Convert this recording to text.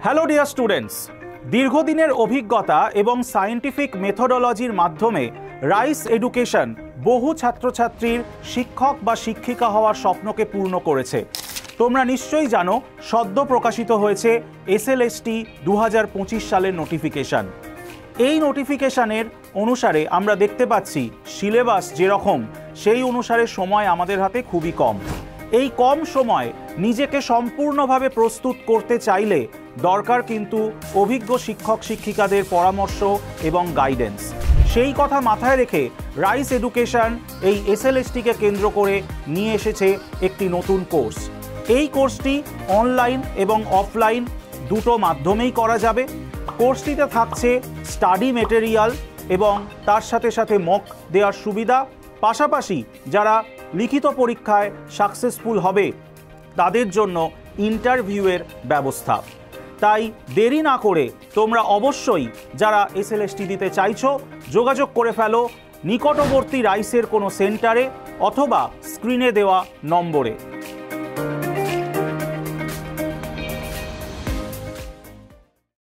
Hello dear students, দীর্ঘদিনের অভিজ্ঞতা এবং সায়েন্টিফিক মেথোডোলজির মাধ্যমে রাইস এডুকেশন বহু ছাত্রছাত্রীর শিক্ষক বা শিক্ষিকা হওয়ার স্বপ্নকে পূর্ণ করেছে। তোমরা নিশ্চয়ই জানো, সদ্য প্রকাশিত হয়েছে এসএলএসটি 2025 সালের নোটিফিকেশান। এই নোটিফিকেশানের অনুসারে আমরা দেখতে পাচ্ছি সিলেবাস যেরকম, সেই অনুসারে সময় আমাদের হাতে খুবই কম। এই কম সময় নিজেকে সম্পূর্ণভাবে প্রস্তুত করতে চাইলে দরকার কিন্তু অভিজ্ঞ শিক্ষক শিক্ষিকাদের পরামর্শ এবং গাইডেন্স। সেই কথা মাথায় রেখে রাইস এডুকেশন এই এসএলএসটিকে কেন্দ্র করে নিয়ে এসেছে একটি নতুন কোর্স। এই কোর্সটি অনলাইন এবং অফলাইন দুটো মাধ্যমেই করা যাবে। কোর্সটিতে থাকছে স্টাডি মেটেরিয়াল এবং তার সাথে সাথে মক দেওয়ার সুবিধা, পাশাপাশি যারা লিখিত পরীক্ষায় সাকসেসফুল হবে তাদের জন্য ইন্টারভিউয়ের ব্যবস্থা। তাই দেরি না করে তোমরা অবশ্যই যারা এসএলএসটি দিতে চাইছো যোগাযোগ করে ফেলো নিকটবর্তী রাইসের কোনো সেন্টারে অথবা স্ক্রিনে দেওয়া নম্বরে।